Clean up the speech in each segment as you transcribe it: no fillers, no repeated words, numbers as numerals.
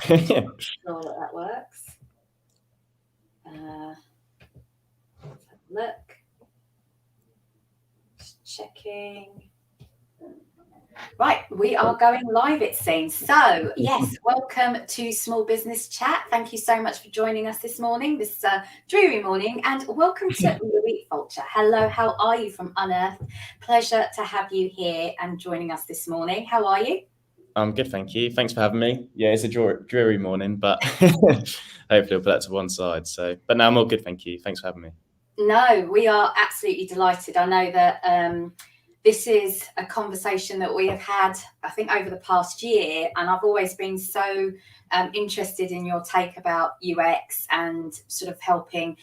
Sure that works. Let's have a look. Just checking. Right, we are going live, it seems. So, yes, welcome to Small Business Chat. Thank you so much for joining us this morning, this dreary morning, and welcome to Louis Fulcher. Hello, how are you from Unearthed? Pleasure to have you here and joining us this morning. How are you? I'm good, thank you. Thanks for having me. Yeah, it's a dreary morning, but hopefully I'll put that to one side. But no, I'm all good, thank you. Thanks for having me. No, we are absolutely delighted. I know that this is a conversation that we have had, I think, over the past year, and I've always been so interested in your take about UX and sort of helping,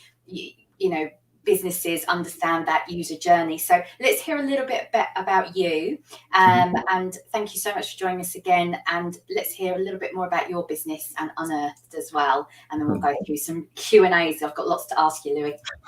businesses understand that user journey. So let's hear a little bit about you. And thank you so much for joining us again. And let's hear a little bit more about your business and Unearthed as well. And then we'll go through some Q&As. I've got lots to ask you,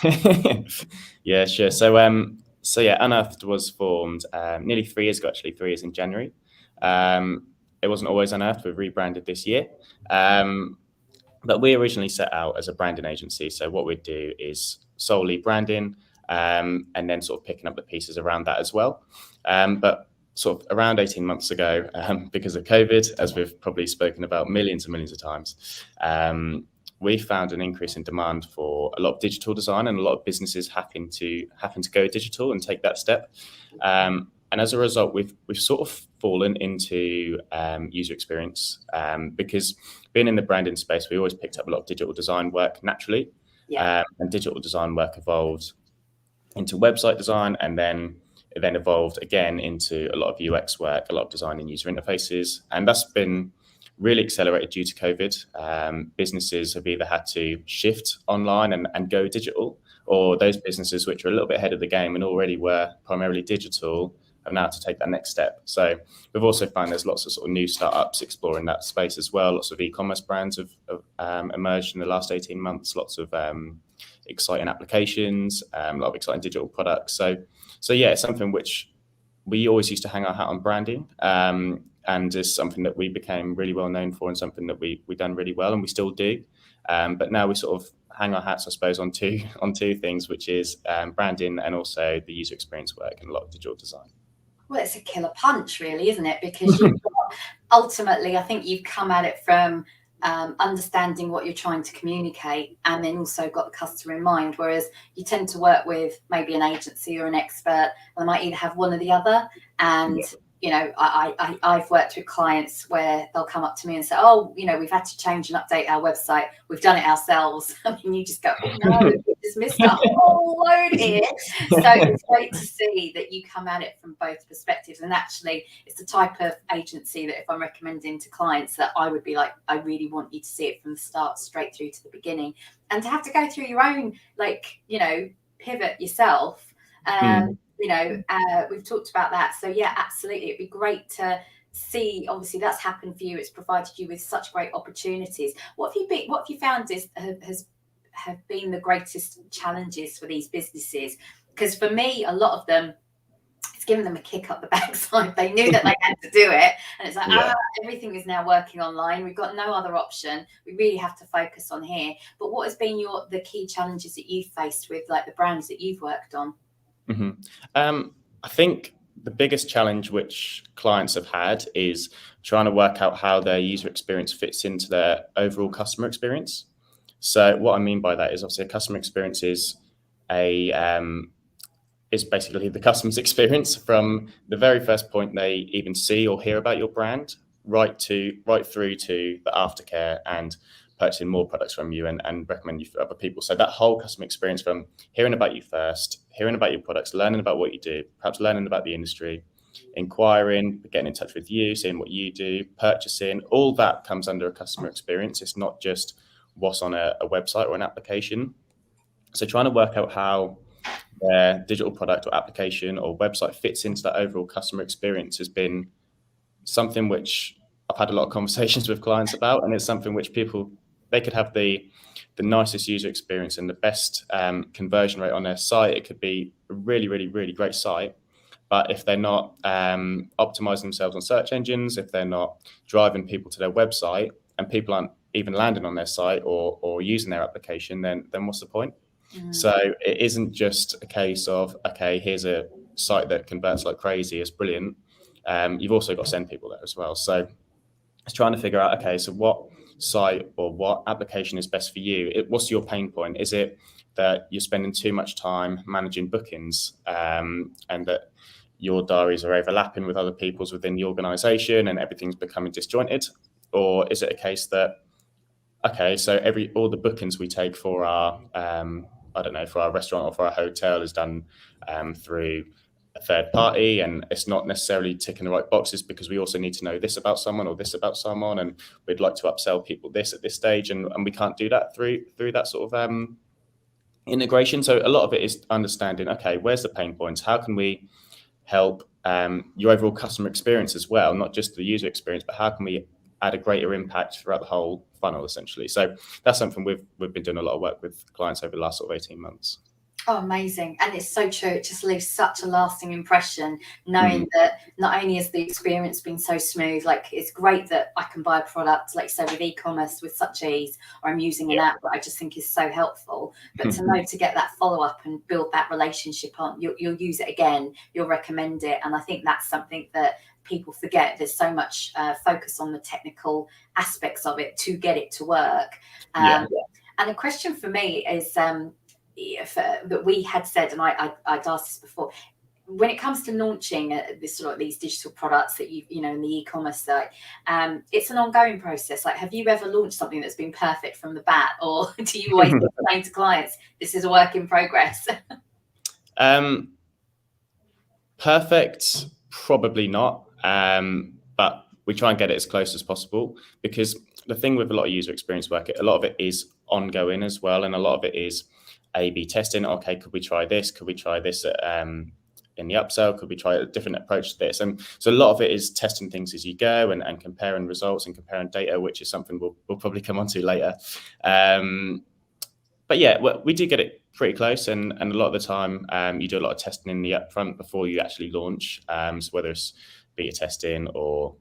Louis. Yeah, sure. So yeah, Unearthed was formed nearly 3 years ago, actually, 3 years in January. It wasn't always Unearthed. We've rebranded this year. But we originally set out as a branding agency. So what we'd do is solely branding and then sort of picking up the pieces around that as well. But sort of around 18 months ago, because of COVID, as we've probably spoken about millions and millions of times, we found an increase in demand for a lot of digital design and a lot of businesses having to go digital and take that step. And as a result, we've sort of fallen into user experience because being in the branding space, we always picked up a lot of digital design work naturally. Yeah. And digital design work evolved into website design, and then it evolved again into a lot of UX work, a lot of design and user interfaces. And that's been really accelerated due to COVID. Businesses have either had to shift online and go digital, or those businesses which are a little bit ahead of the game and already were primarily digital have now to take that next step. So we've also found there's lots of sort of new startups exploring that space as well. Lots of e-commerce brands have emerged in the last 18 months, lots of exciting applications, a lot of exciting digital products. So yeah, it's something which we always used to hang our hat on branding, and is something that we became really well known for and something that we done really well and we still do. But now we sort of hang our hats, I suppose, on two things, which is branding and also the user experience work and a lot of digital design. Well, it's a killer punch, really, isn't it? Because ultimately, I think you've come at it from understanding what you're trying to communicate and then also got the customer in mind, whereas you tend to work with maybe an agency or an expert, and they might either have one or the other. And I've worked with clients where they'll come up to me and say, oh, we've had to change and update our website. We've done it ourselves. I mean, you just go, oh, no, we just missed a whole load here. So it's great to see that you come at it from both perspectives. And actually, it's the type of agency that if I'm recommending to clients that I would be like, I really want you to see it from the start straight through to the beginning. And to have to go through your own, pivot yourself. We've talked about that. So yeah, absolutely. It'd be great to see, obviously that's happened for you. It's provided you with such great opportunities. What have you found have been the greatest challenges for these businesses? Because for me, a lot of them, it's given them a kick up the backside. They knew that they had to do it. And it's like, everything is now working online. We've got no other option. We really have to focus on here. But what has been the key challenges that you've faced with like the brands that you've worked on? I think the biggest challenge which clients have had is trying to work out how their user experience fits into their overall customer experience. So what I mean by that is obviously a customer experience is basically the customer's experience from the very first point they even see or hear about your brand, right through to the aftercare and purchasing more products from you and recommend you for other people. So that whole customer experience from hearing about you first, hearing about your products, learning about what you do, perhaps learning about the industry, inquiring, getting in touch with you, seeing what you do, purchasing, all that comes under a customer experience. It's not just what's on a website or an application. So trying to work out how their digital product or application or website fits into that overall customer experience has been something which I've had a lot of conversations with clients about, and it's something which they could have the nicest user experience and the best conversion rate on their site. It could be a really, really, really great site. But if they're not optimizing themselves on search engines, if they're not driving people to their website, and people aren't even landing on their site or using their application, then what's the point? So it isn't just a case of, okay, here's a site that converts like crazy, it's brilliant. You've also got to send people there as well. So it's trying to figure out, okay, so what site or what application is best for you? What's your pain point? Is it that you're spending too much time managing bookings, and that your diaries are overlapping with other people's within the organization and everything's becoming disjointed? Or is it a case that, okay, so all the bookings we take for our, I don't know, for our restaurant or for our hotel is done through a third party, and it's not necessarily ticking the right boxes because we also need to know this about someone or this about someone, and we'd like to upsell people this at this stage, and we can't do that through that sort of integration. So a lot of it is understanding, okay, where's the pain points? How can we help your overall customer experience as well, not just the user experience, but how can we add a greater impact throughout the whole funnel, essentially? So that's something we've been doing a lot of work with clients over the last sort of 18 months. Oh, amazing. And it's so true. It just leaves such a lasting impression, knowing that not only has the experience been so smooth, like it's great that I can buy a product, like say with e-commerce with such ease, or I'm using an app that I just think is so helpful, but to know to get that follow-up and build that relationship on, you'll use it again, you'll recommend it. And I think that's something that people forget. There's so much focus on the technical aspects of it to get it to work. And a question for me is, that we had said, and I'd asked this before, when it comes to launching this sort of these digital products that you know in the e-commerce site, it's an ongoing process. Like, have you ever launched something that's been perfect from the bat, or do you always explain to clients this is a work in progress? Perfect, probably not, but we try and get it as close as possible, because the thing with a lot of user experience work, a lot of it is ongoing as well, and a lot of it is A/B testing. Okay, could we try this? Could we try this in the upsell? Could we try a different approach to this? And so a lot of it is testing things as you go and comparing results and comparing data, which is something we'll probably come on to later. But yeah, we do get it pretty close, and a lot of the time you do a lot of testing in the upfront before you actually launch. So whether it's beta testing or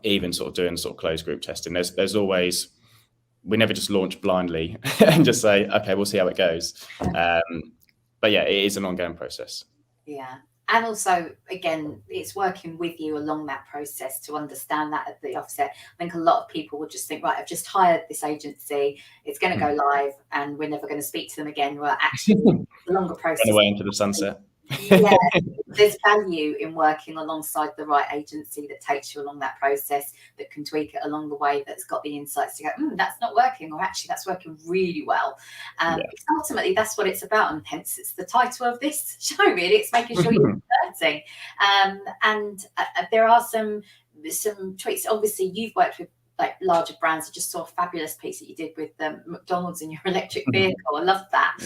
even sort of doing sort of closed group testing, there's always, we never just launch blindly and just say, okay, we'll see how it goes. But yeah, it is an ongoing process. Yeah. And also, again, it's working with you along that process to understand that at the offset. I think a lot of people would just think, right, I've just hired this agency, it's going to go live, and we're never going to speak to them again. Well, actually, the longer process. Run away into the sunset. Yeah, there's value in working alongside the right agency that takes you along that process, that can tweak it along the way, that's got the insights to go, that's not working, or actually that's working really well. Because ultimately that's what it's about, and hence it's the title of this show, really. It's making sure you're converting. And there are some tweaks. Obviously you've worked with like larger brands. I just saw a fabulous piece that you did with McDonald's in your electric vehicle. I love that.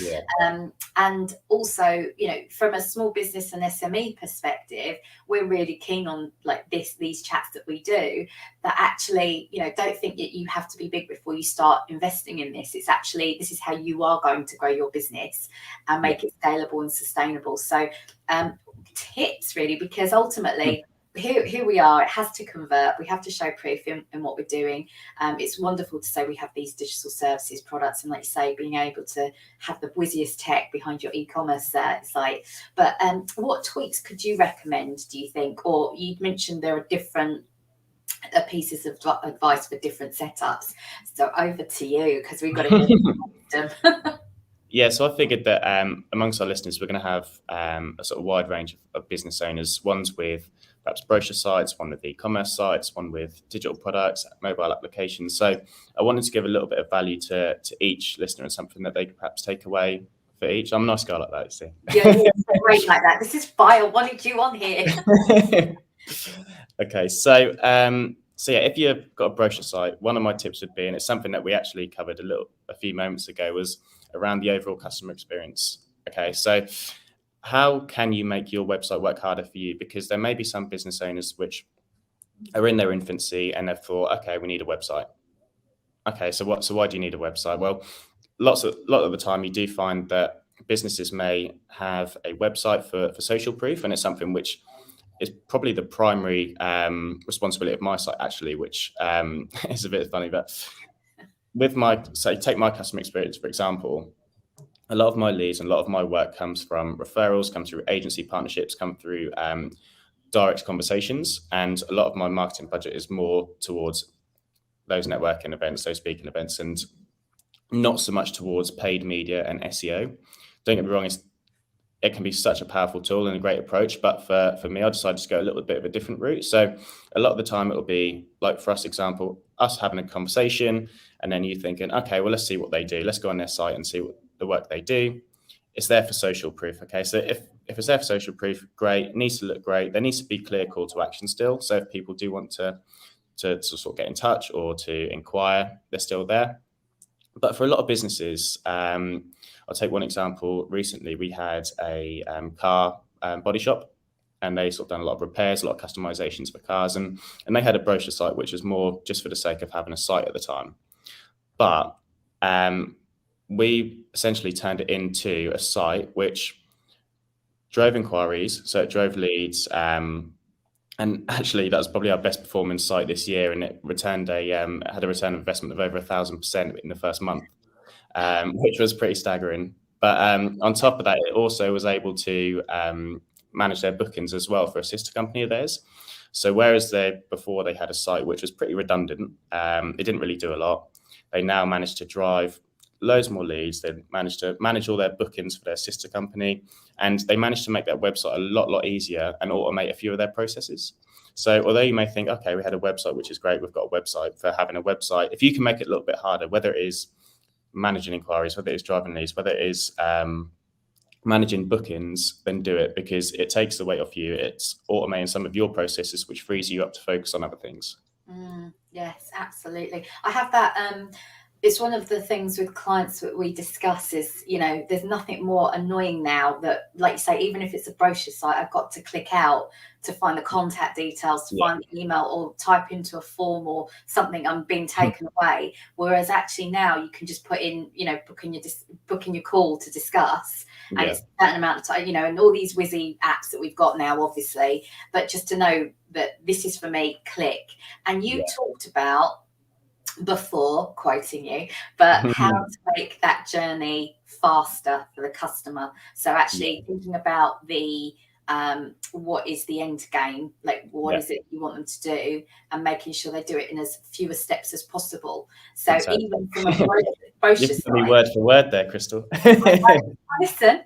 And also, you know, from a small business and SME perspective, we're really keen on like these chats that we do, that actually, you know, don't think that you have to be big before you start investing in this. It's actually, this is how you are going to grow your business and make it scalable and sustainable. So tips really, because ultimately here we are, it has to convert, we have to show proof in what we're doing. It's wonderful to say we have these digital services products, and like you say, being able to have the whizziest tech behind your e-commerce site. But what tweaks could you recommend, do you think? Or you mentioned there are different pieces of advice for different setups, so over to you, because we've got to Yeah, so I figured that amongst our listeners, we're going to have a sort of wide range of business owners, ones with perhaps brochure sites, one with e-commerce sites, one with digital products, mobile applications. So I wanted to give a little bit of value to each listener and something that they could perhaps take away for each. I'm a nice guy like that, you see. Yeah, great like that. This is why I wanted you on here. Okay, so yeah, if you've got a brochure site, one of my tips would be, and it's something that we actually covered a few moments ago, was around the overall customer experience. Okay, so how can you make your website work harder for you? Because there may be some business owners which are in their infancy and they've thought, okay, we need a website. Okay, so why do you need a website? Well, a lot of the time you do find that businesses may have a website for social proof, and it's something which is probably the primary responsibility of my site, actually, which is a bit funny. But with take my customer experience, for example, a lot of my leads and a lot of my work comes from referrals, come through agency partnerships, come through direct conversations. And a lot of my marketing budget is more towards those networking events, those speaking events, and not so much towards paid media and SEO. Don't get me wrong, it can be such a powerful tool and a great approach, but for me, I decided to go a little bit of a different route. So a lot of the time it'll be like, for us example, us having a conversation and then you thinking, okay, well, let's see what they do. Let's go on their site and see what the work they do. It's there for social proof. Okay. So if it's there for social proof, great. It needs to look great. There needs to be clear call to action still. So if people do want to sort of get in touch or to inquire, they're still there. But for a lot of businesses, I'll take one example. Recently, we had a car body shop, and they sort of done a lot of repairs, a lot of customizations for cars, and they had a brochure site, which was more just for the sake of having a site at the time. But we essentially turned it into a site which drove inquiries, so it drove leads. And actually, that was probably our best performing site this year, and it returned had a return on investment of over 1,000% in the first month, which was pretty staggering. But on top of that, it also was able to manage their bookings as well for a sister company of theirs. So whereas before they had a site which was pretty redundant, it didn't really do a lot. They now managed to drive loads more leads. They managed to manage all their bookings for their sister company, and they managed to make that website a lot easier and automate a few of their processes. So although you may think, okay, we had a website, which is great, we've got a website. For having a website, if you can make it a little bit harder, whether it is managing inquiries, whether it is driving leads, whether it is managing bookings, then do it, because it takes the weight off you. It's automating some of your processes, which frees you up to focus on other things. Yes, absolutely. I have that. It's one of the things with clients that we discuss is, there's nothing more annoying now that, like you say, even if it's a brochure site, I've got to click out to find the contact details, to find the email, or type into a form or something, I'm being taken away. Whereas actually now you can just put in, booking your call to discuss, and it's a certain amount of time, and all these whizzy apps that we've got now, obviously, but just to know that this is for me, click. And you talked about before, quoting you, but how to make that journey faster for the customer. So actually thinking about the what is the end game, like what is it you want them to do, and making sure they do it in as fewer steps as possible. So even from a brochure side, word for word there, Crystal. Listen.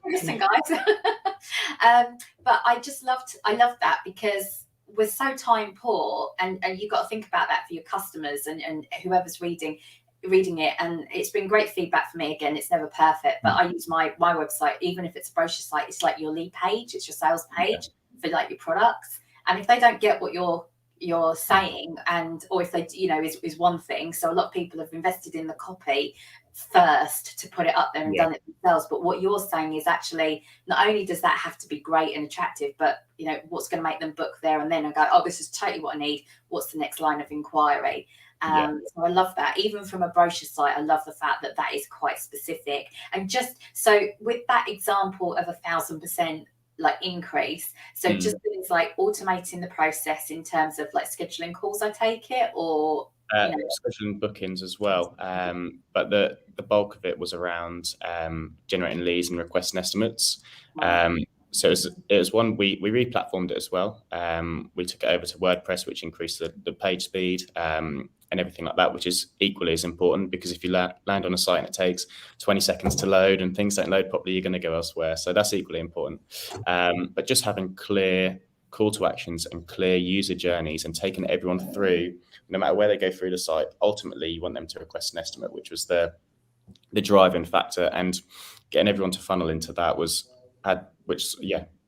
Listen, guys. But I love that, because we're so time poor, and you've got to think about that for your customers and whoever's reading it. And it's been great feedback for me. Again, it's never perfect, but I use my website, even if it's a brochure site, it's like your lead page, it's your sales page for like your products. And if they don't get what you're saying, or if they is one thing. So a lot of people have invested in the copy first to put it up there and done it themselves, but what you're saying is actually, not only does that have to be great and attractive, but what's going to make them book there and then and go, oh, this is totally what I need, what's the next line of inquiry. So I love that. Even from a brochure site, I love the fact that that is quite specific. And just so with that example of 1,000% like increase, so just things like automating the process in terms of like scheduling calls, I take it, or scheduling bookings as well, but the bulk of it was around generating leads and requesting estimates. So it was one we re-platformed it as well. We took it over to WordPress, which increased the page speed and everything like that, which is equally as important, because if you land on a site and it takes 20 seconds to load and things don't load properly, you're going to go elsewhere. So that's equally important. But just having clear call to actions and clear user journeys and taking everyone through, no matter where they go through the site, ultimately you want them to request an estimate, which was the driving factor. And getting everyone to funnel into that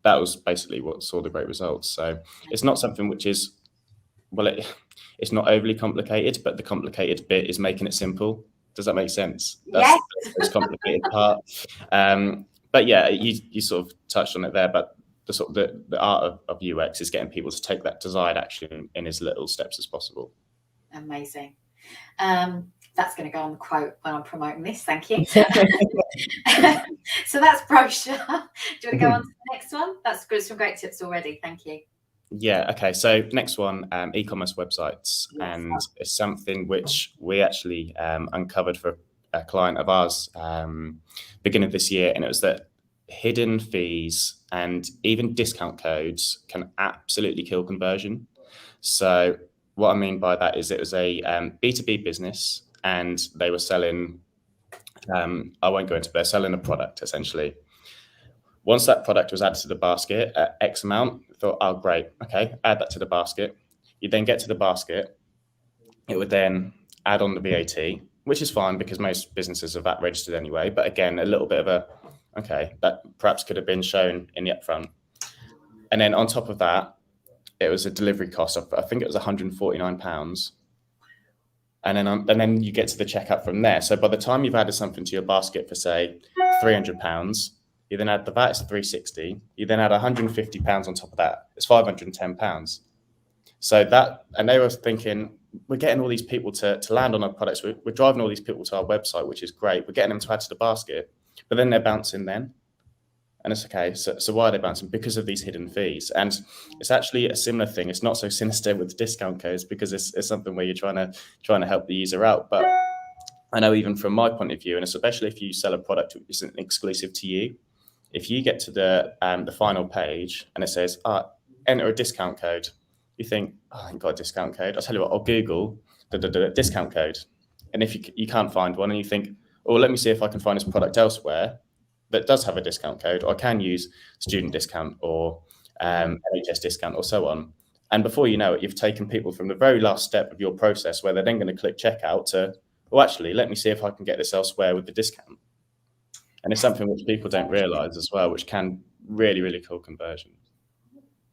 that was basically what saw the great results. So it's not something which is, it's not overly complicated, but the complicated bit is making it simple. Does that make sense? That's the most complicated part. But yeah, you sort of touched on it there, but the art of UX is getting people to take that desired action in as little steps as possible. Amazing. That's going to go on the quote when I'm promoting this. Thank you. So that's brochure. Do you want to go on to the next one? That's good. Some great tips already. Thank you. Yeah. Okay. So next one, e-commerce websites, Yes. and it's something which we actually uncovered for a client of ours beginning of this year, and it was that hidden fees and even discount codes can absolutely kill conversion. So what I mean by that is it was a B2B business, and they were selling. I won't go into, but they're selling a product essentially. Once that product was added to the basket at X amount, I thought, oh, great, okay, add that to the basket. You then get to the basket, it would then add on the VAT, which is fine because most businesses are VAT registered anyway. But again, a little bit of a, okay, that perhaps could have been shown in the upfront. And then on top of that, it was a delivery cost of, I think it was £149. And then you get to the checkout from there. So by the time you've added something to your basket for, say, £300, you then add the VAT, it's £360. You then add £150 on top of that. It's £510. So that, and they were thinking, we're getting all these people to land on our products. We're driving all these people to our website, which is great. We're getting them to add to the basket, but then they're bouncing then. And it's okay. So why are they bouncing? Because of these hidden fees. And it's actually a similar thing. It's not so sinister with discount codes because it's something where you're trying to help the user out. But I know even from my point of view, and especially if you sell a product which isn't exclusive to you, if you get to the final page and it says, enter a discount code, you think, oh, I ain't got a discount code. I'll tell you what, I'll Google the discount code. And if you can't find one and you think, oh, let me see if I can find this product elsewhere that does have a discount code, or I can use student discount or NHS discount or so on. And before you know it, you've taken people from the very last step of your process where they're then going to click checkout to, well, actually, let me see if I can get this elsewhere with the discount. And it's something which people don't realise as well, which can really, really kill conversion.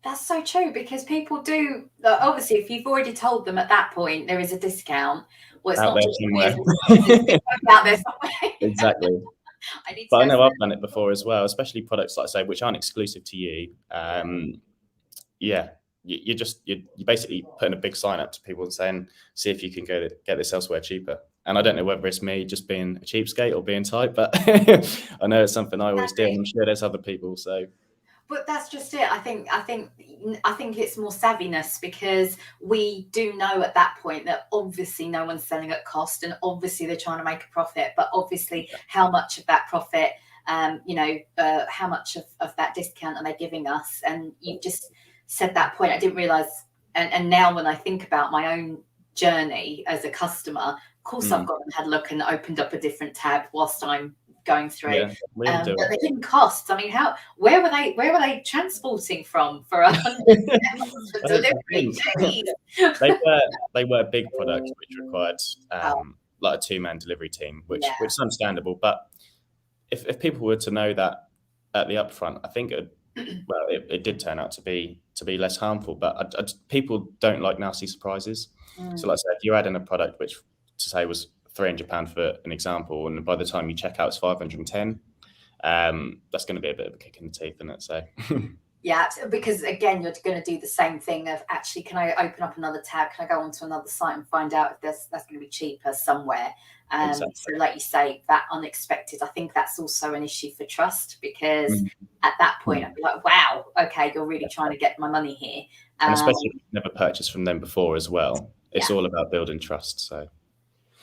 That's so true, because people do, obviously, if you've already told them at that point there is a discount, well, it's out not there just somewhere. out there somewhere. Exactly. But I know I've done it before as well, especially products like I say which aren't exclusive to you. Yeah, you're basically putting a big sign up to people and saying, see if you can get this elsewhere cheaper. And I don't know whether it's me just being a cheapskate or being tight, but I know it's something I always do, and I'm sure there's other people. So. But that's just it. I think it's more savviness, because we do know at that point that obviously no one's selling at cost, and obviously they're trying to make a profit. But obviously, how much of that profit, how much of that discount are they giving us? And you just said that point. I didn't realize. And now when I think about my own journey as a customer, of course I've gone and had a look and opened up a different tab whilst I'm going through. Yeah, but they didn't cost. I mean, where were they transporting from for 100 delivery? They were a big product which required like a two-man delivery team, which is understandable. But if people were to know that at the upfront, I think it did turn out to be less harmful. But people don't like nasty surprises. So like I said, if you're adding a product which to say was £300 for an example, and by the time you check out it's 510, that's going to be a bit of a kick in the teeth, isn't it? So yeah, because again, you're going to do the same thing of, actually, can I open up another tab, can I go onto another site and find out if that's going to be cheaper somewhere. Exactly. So like you say, that unexpected, I think that's also an issue for trust, because at that point I'd be like, wow, okay, you're really trying to get my money here. And especially if you've never purchased from them before as well, it's all about building trust. So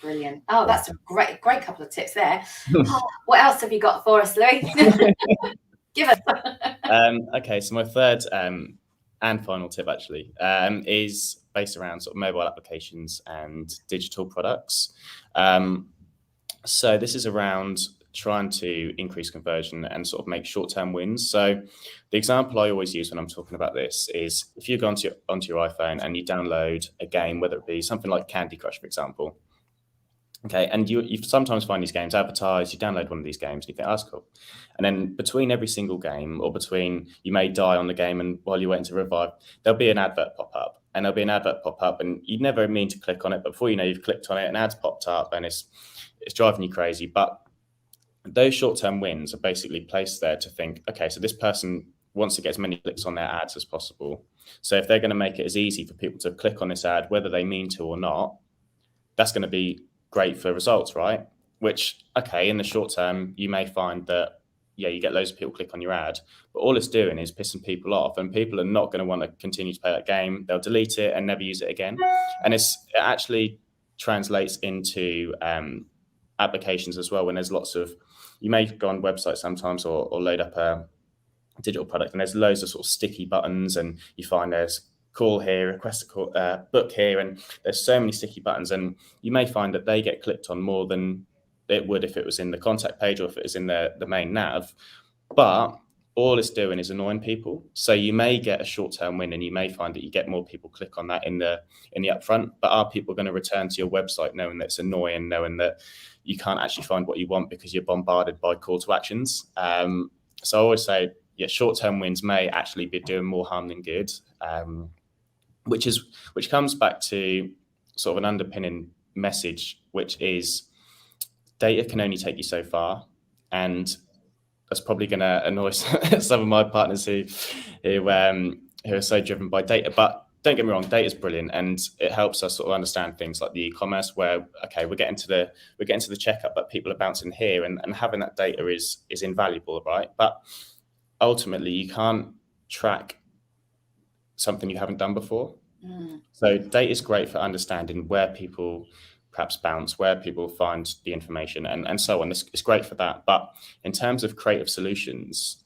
brilliant. Oh, that's a great couple of tips there. What else have you got for us, Louis? Give us. Okay, so my third and final tip actually is based around sort of mobile applications and digital products. So this is around trying to increase conversion and sort of make short-term wins. So the example I always use when I'm talking about this is if you go onto your iPhone and you download a game, whether it be something like Candy Crush, for example. Okay, and you sometimes find these games advertised, you download one of these games and you think, oh, that's cool. And then between every single game, or between you may die on the game and while you're waiting to revive, there'll be an advert pop up. And there'll be an advert pop up and you never mean to click on it, but before you know, you've clicked on it, an ad's popped up and it's driving you crazy. But those short-term wins are basically placed there to think, okay, so this person wants to get as many clicks on their ads as possible. So if they're going to make it as easy for people to click on this ad, whether they mean to or not, that's going to be great for results, right? Which, okay, in the short term, you may find that, yeah, you get loads of people click on your ad, but all it's doing is pissing people off, and people are not going to want to continue to play that game. They'll delete it and never use it again. And it actually translates into applications as well. When there's lots of, you may go on websites sometimes or load up a digital product, and there's loads of sort of sticky buttons, and you find there's call here, request a call, book here, and there's so many sticky buttons, and you may find that they get clicked on more than it would if it was in the contact page or if it was in the main nav. But all it's doing is annoying people. So you may get a short-term win, and you may find that you get more people click on that in the upfront. But are people going to return to your website knowing that it's annoying, knowing that you can't actually find what you want because you're bombarded by call to actions? So I always say, yeah, short-term wins may actually be doing more harm than good, which comes back to sort of an underpinning message, which is data can only take you so far. And that's probably going to annoy some of my partners who are so driven by data. But don't get me wrong, data is brilliant, and it helps us sort of understand things like the e-commerce, where we're getting to the checkout, but people are bouncing here, and having that data is invaluable, right? But ultimately, you can't track something you haven't done before. So data is great for understanding where people perhaps bounce, where people find the information, and so on. It's great for that. But in terms of creative solutions,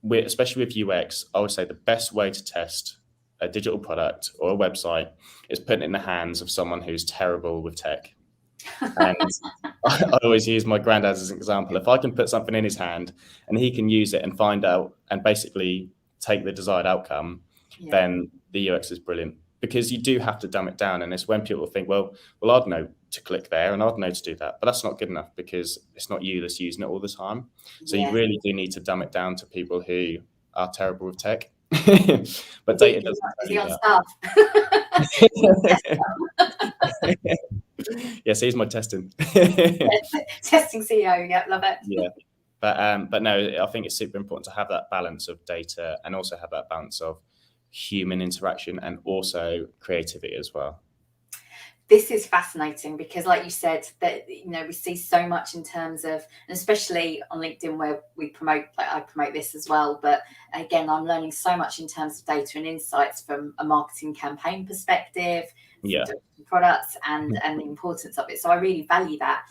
especially with UX, I would say the best way to test a digital product or a website is putting it in the hands of someone who's terrible with tech. And I always use my granddad as an example. If I can put something in his hand and he can use it and find out and basically take the desired outcome, then the UX is brilliant. Because you do have to dumb it down, and it's when people think, well, I'd know to click there and I'd know to do that, but that's not good enough because it's not you that's using it all the time. So you really do need to dumb it down to people who are terrible with tech. But data doesn't. Is he on staff? Yes, he's my testing. Testing CEO, yeah, love it. Yeah. But no, I think it's super important to have that balance of data and also have that balance of human interaction and also creativity as well. This is fascinating because, like you said, that we see so much in terms of, and especially on LinkedIn where we promote, like I promote this as well. But again, I'm learning so much in terms of data and insights from a marketing campaign perspective, products, and the importance of it. So I really value that.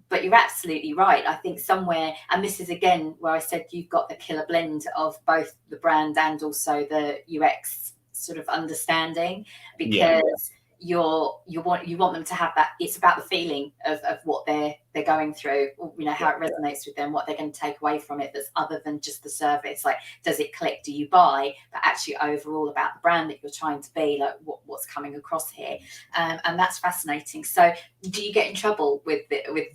But you're absolutely right. I think somewhere, and this is again where I said you've got the killer blend of both the brand and also the UX sort of understanding, because you want them to have that. It's about the feeling of what they're going through, how it resonates with them, what they're going to take away from it that's other than just the service. Like, does it click? Do you buy? But actually overall about the brand that you're trying to be, like what's coming across here. And that's fascinating. So do you get in trouble with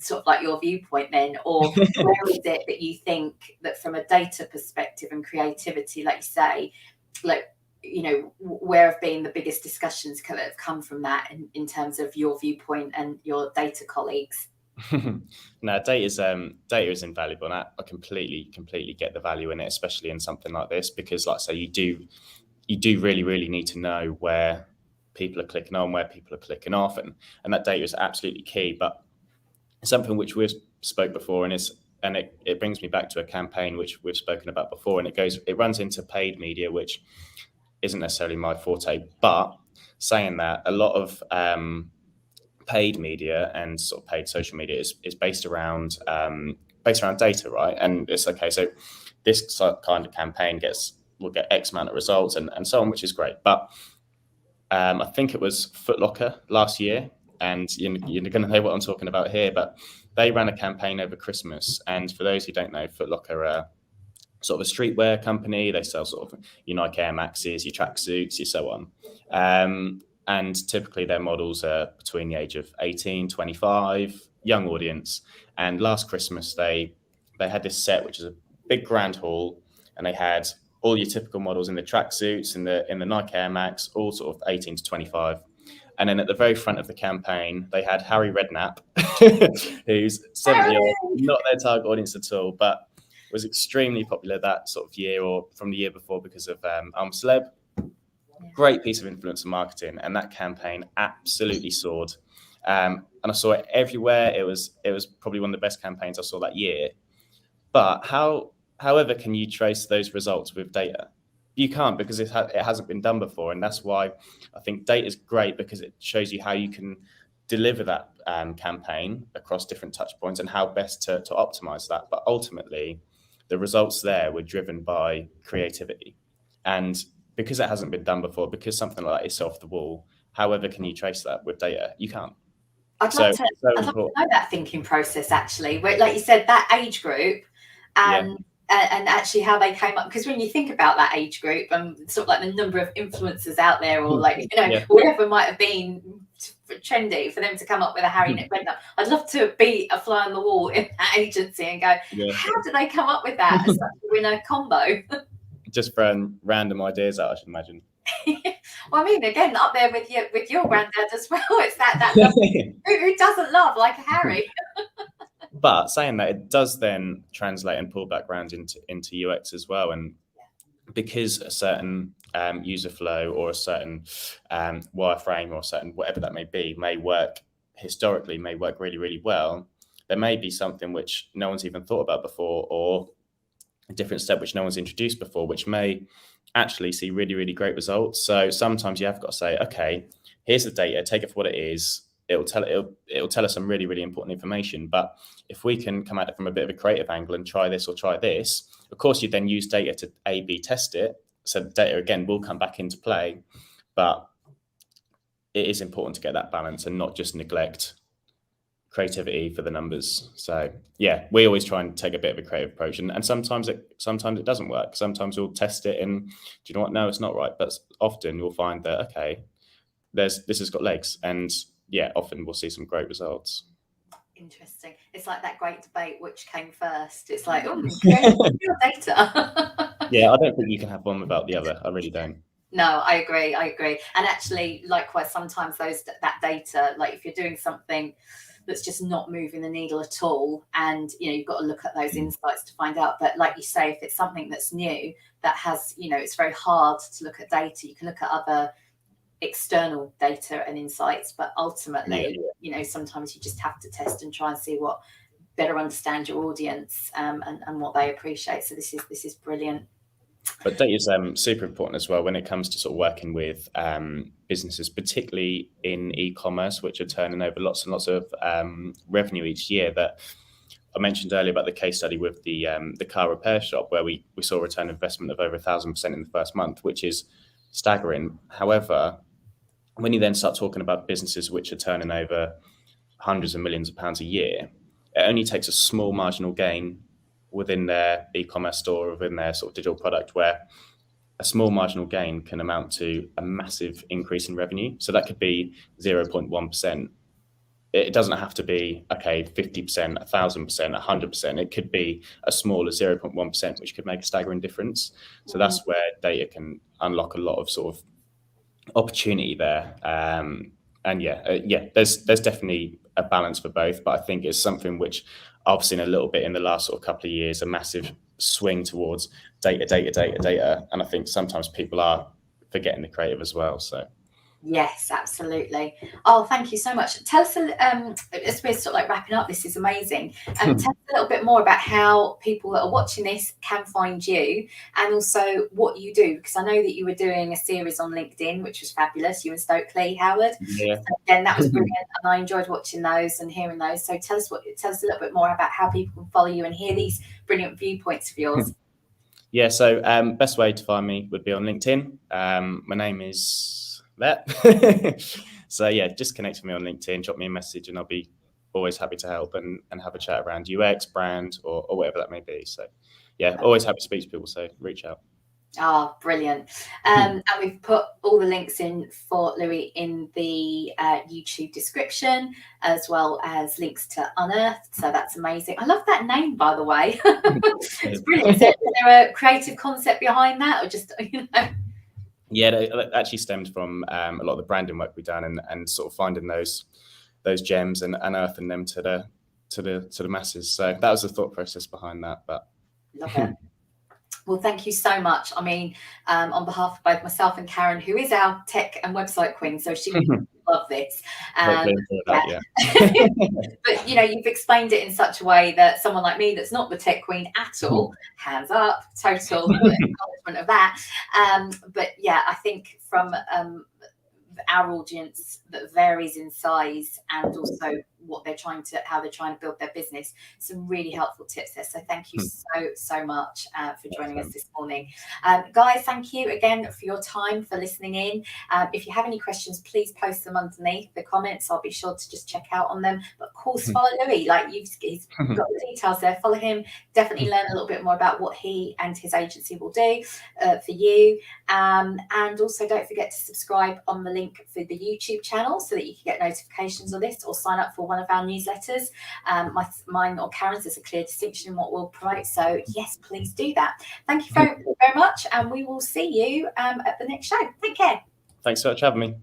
sort of like your viewpoint then, or where is it that you think that from a data perspective and creativity, like you say, like, where have been the biggest discussions that have come from that in terms of your viewpoint and your data colleagues? No, data is invaluable, and I completely get the value in it, especially in something like this, because like I say, you do really need to know where people are clicking on, where people are clicking off, and that data is absolutely key. But something which we've spoke before, and it brings me back to a campaign which we've spoken about before, and it runs into paid media, which isn't necessarily my forte. But saying that, a lot of paid media and sort of paid social media is based around data, right? And it's okay. So this kind of campaign will get X amount of results and so on, which is great. But I think it was Foot Locker last year, and you're going to know what I'm talking about here. But they ran a campaign over Christmas, and for those who don't know, Foot Locker are sort of a streetwear company. They sell sort of your Nike Air Maxes, your tracksuits, your so on. And typically their models are between the age of 18, 25, young audience. And last Christmas, they had this set, which is a big grand hall, and they had all your typical models in the tracksuits, in the Nike Air Max, all sort of 18 to 25. And then at the very front of the campaign, they had Harry Redknapp, who's 70 old, not their target audience at all, but was extremely popular that sort of year or from the year before because of I'm Celeb. Great piece of influencer marketing, and that campaign absolutely soared. and I saw it everywhere. It was probably one of the best campaigns I saw that year. But however, can you trace those results with data? You can't, because it hasn't been done before, and that's why I think data is great, because it shows you how you can deliver that campaign across different touch points and how best to optimize that. But ultimately, the results there were driven by creativity, and because it hasn't been done before, because something like that is off the wall, however can you trace that with data? You can't. I'd love to know that thinking process, actually, where, like you said, that age group, and actually how they came up. Because when you think about that age group and sort of like the number of influencers out there, or like, whatever might have been trendy for them to come up with a Harry Nick Redknapp, I'd love to be a fly on the wall in that agency and go, how did they come up with that as such a winner combo? Just throwing random ideas out, I should imagine. Well, I mean, again, up there with your granddad as well. It's that who doesn't love like a Harry? But saying that, it does then translate and pull back around into UX as well. And because a certain user flow or a certain wireframe or a certain whatever that may be may work really, really well, there may be something which no one's even thought about before, or a different step which no one's introduced before, which may actually see really, really great results. So sometimes you have got to say, okay, here's the data, take it for what it is. It'll tell us some really, really important information. But if we can come at it from a bit of a creative angle and try this or try this, of course, you then use data to A/B test it. So the data, again, will come back into play. But it is important to get that balance and not just neglect creativity for the numbers. So yeah, we always try and take a bit of a creative approach, and sometimes it doesn't work. Sometimes we'll test it and, do you know what? No, it's not right. But often you'll find that, okay, this has got legs, and yeah, often we'll see some great results. Interesting. It's like that great debate, which came first. It's like, data. Yeah, I don't think you can have one without the other. I really don't. No, I agree. And actually, likewise, sometimes that data, like if you're doing something that's just not moving the needle at all, and you've got to look at those insights to find out. But like you say, if it's something that's new, that has, it's very hard to look at data. You can look at other external data and insights, but ultimately, sometimes you just have to test and try and see what better understand your audience and what they appreciate. So this is brilliant. But data is super important as well when it comes to sort of working with businesses, particularly in e-commerce, which are turning over lots and lots of revenue each year. That I mentioned earlier about the case study with the car repair shop, where we saw a return on investment of over 1,000% in the first month, which is staggering. However, when you then start talking about businesses which are turning over hundreds of millions of pounds a year, it only takes a small marginal gain within their e-commerce store, within their sort of digital product, where a small marginal gain can amount to a massive increase in revenue. So that could be 0.1%. It doesn't have to be, 50%, 1,000%, 100%. It could be as small as 0.1%, which could make a staggering difference. So that's where data can unlock a lot of sort of opportunity there. There's definitely a balance for both, but I think it's something which I've seen a little bit in the last sort of couple of years, a massive swing towards data. And I think sometimes people are forgetting the creative as well. So yes, absolutely. Oh, thank you so much. Tell us, as we're sort of like wrapping up, this is amazing. Tell us a little bit more about how people that are watching this can find you, and also what you do, because I know that you were doing a series on LinkedIn, which was fabulous, you and Stokely, Howard. Yeah. So again, that was brilliant, and I enjoyed watching those and hearing those. So tell us a little bit more about how people can follow you and hear these brilliant viewpoints of yours. Yeah, so best way to find me would be on LinkedIn. My name is that. So yeah, just connect with me on LinkedIn, drop me a message, and I'll be always happy to help and have a chat around UX, brand, or whatever that may be. So yeah, always happy to speak to people, so reach out. Oh, brilliant. And we've put all the links in for Louis in the YouTube description, as well as links to Unearthed. So that's amazing. I love that name, by the way. It's brilliant. Is there a creative concept behind that, or just, Yeah, that actually stemmed from a lot of the branding work we've done, and sort of finding those gems and unearthing them to the masses. So that was the thought process behind that. But love it. Well, thank you so much. I mean, on behalf of both myself and Karen, who is our tech and website queen, so she love this. Hopefully enjoy that, yeah. But you've explained it in such a way that someone like me that's not the tech queen at all, hands up, total acknowledgement of that. But yeah, I think from our audience that varies in size and also how they're trying to build their business, some really helpful tips there. So thank you so much for joining us this morning. Guys, thank you again for your time, for listening in. If you have any questions, please post them underneath the comments. I'll be sure to just check out on them. But of course, follow Louis. He's got the details there. Follow him. Definitely learn a little bit more about what he and his agency will do for you. And also don't forget to subscribe on the link for the YouTube channel so that you can get notifications of this, or sign up for one of our newsletters. Mine or Karen's, there's a clear distinction in what we'll promote. So yes, please do that. Thank you very much, and we will see you at the next show. Take care. Thanks so much for having me.